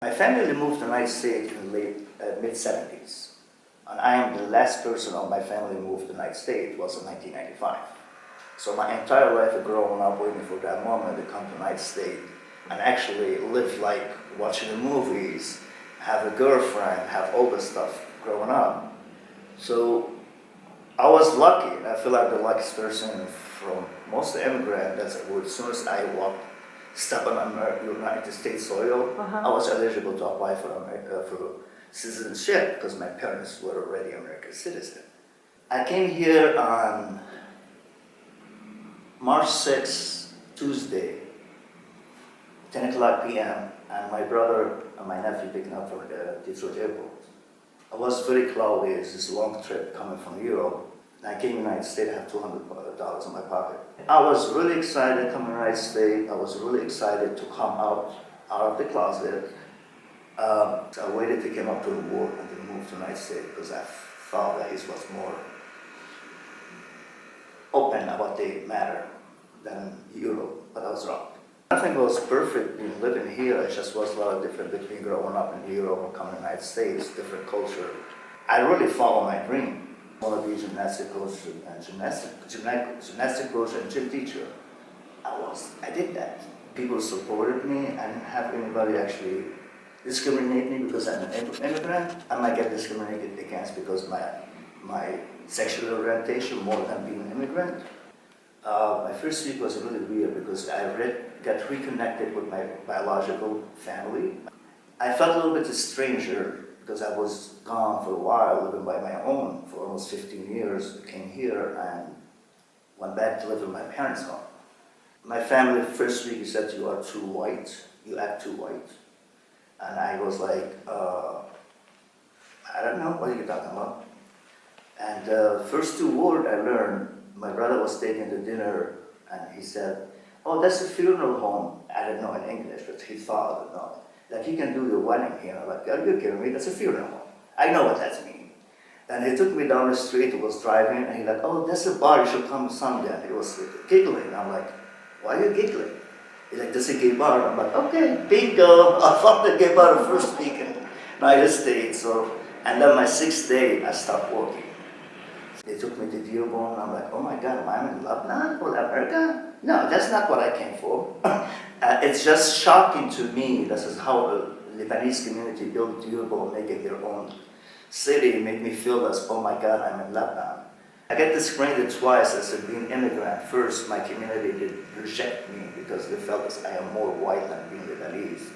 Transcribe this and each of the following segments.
My family moved to the United States in the mid-70s. And I am the last person of my family who moved to the United States. It was in 1995. So my entire life I've grown up waiting for that moment to come to the United States and actually live like watching the movies, have a girlfriend, have all this stuff growing up. So I was lucky, and I feel like the luckiest person from most of the immigrants. As soon as I step on United States soil, I was eligible to apply for citizenship because my parents were already American citizens. I came here on March 6th, Tuesday, 10 o'clock p.m., and my brother and my nephew picked me up from the Detroit airport. It was very cloudy. It's this long trip coming from Europe. And I came to the United States, I have $200 in my pocket. I was really excited to come to the United States. I was really excited to come out of the closet. So I waited to come up to the war and then move to the United States because I thought that it was more open about the matter than Europe, but I was wrong. Nothing was perfect in living here. It just was a lot of different between growing up in Europe and coming to the United States, different culture. I really followed my dream. I want to be a gymnastic coach and gymnastic coach and gym teacher. I did that. People supported me. I didn't have anybody actually discriminate me because I'm an immigrant. I might get discriminated against because my sexual orientation more than being an immigrant. My first week was really weird because I got reconnected with my biological family. I felt a little bit a stranger because I was gone for a while, living by my own for almost 15 years. I came here and went back to live in my parents' home. My family, first week, said, "You are too white, you act too white." And I was like, I don't know, what are you talking about? And the first two words I learned, my brother was taking the dinner and he said, "Oh, that's a funeral home." I didn't know in English, but he thought I would know. Like, you can do your wedding here. I'm like, "Are you kidding me? That's a funeral home." I know what that means. And he took me down the street, he was driving, and he like, "Oh, that's a bar, you should come someday." And he was giggling. I'm like, "Why are you giggling?" He's like, "That's a gay bar." I'm like, "Okay, bingo." I found the gay bar the first week in the United States. And then my 6th day, I stopped working. They took me to Dearborn, and I'm like, "Oh my God, am I in Lebanon or America?" No, that's not what I came for. It's just shocking to me. This is how the Lebanese community built Dearborn, make it their own city, made me feel this, oh my God, I'm in Lebanon. I get discriminated twice as being immigrant. First, my community did reject me because they felt that I am more white than being Lebanese.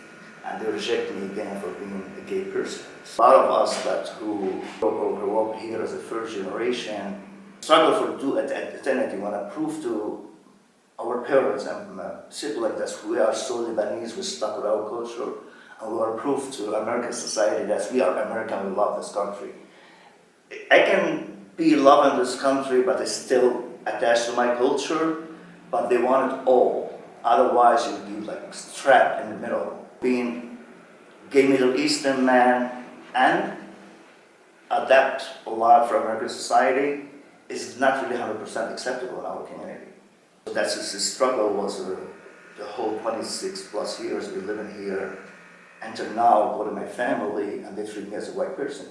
And they reject me again for being a gay person. A lot of us who grew up here as a first generation struggle for eternity when I prove to our parents and siblings that we are so Lebanese, we're stuck with our culture, and we are proof to American society that we are American, we love this country. I can be loving this country, but it's still attached to my culture, but they want it all. Otherwise, you'd be like trapped in the middle. Being gay Middle Eastern man and adapt a lot for American society is not really 100% acceptable in our community. So that's just the struggle was the whole 26 plus years we living here until now I go to my family and they treat me as a white person.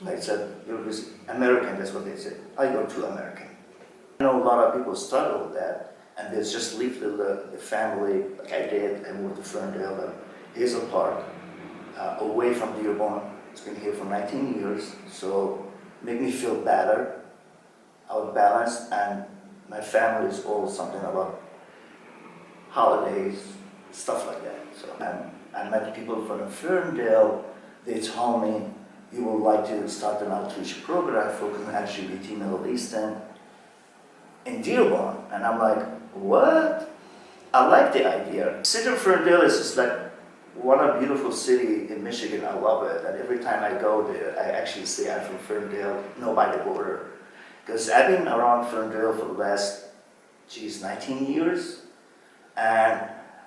I said, "You're just American," that's what they said. "Oh, you're too American." I know a lot of people struggle with that and they just leave the family like I did. I moved to Ferndale and Hazel Park, away from Dearborn. It's been here for 19 years, so make me feel better, out of balance, and my family is all something about holidays, stuff like that. So I met people from Ferndale. They told me, "You would like to start an outreach program focusing on LGBT Middle Eastern in Dearborn." And I'm like, "What?" I like the idea. City of Ferndale is just like one of beautiful city in Michigan. I love it. And every time I go there, I actually say I'm from Ferndale, no by the border. Because I've been around Ferndale for the last, 19 years. And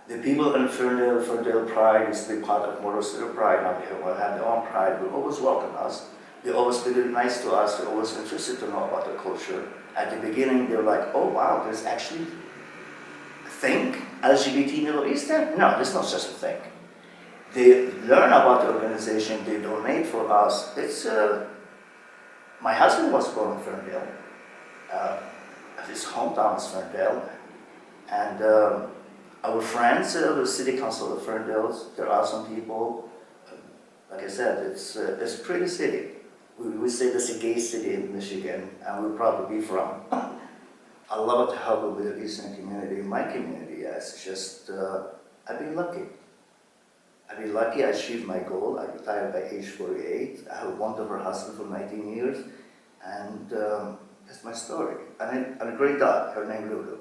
the people in Ferndale Pride is a big part of Motor City Pride. Now they have their own pride. They always welcome us. They always be really nice to us. They're always interested to know about the culture. At the beginning, they're like, "Oh wow, there's actually a thing, LGBT Middle Eastern?" No, there's no such a thing. they learn about the organization, they donate for us. It's, my husband was born in Ferndale. His hometown is Ferndale. And our friends, the city council of Ferndale, there are some people. Like I said, it's a pretty city. We say it's a gay city in Michigan, and we'll probably be from. I love to help the Middle Eastern community, my community. It's just, I've been lucky. I've been lucky, I achieved my goal. I retired by age 48. I have a wonderful husband for 19 years, and that's my story. And a great dog, her name Lulu.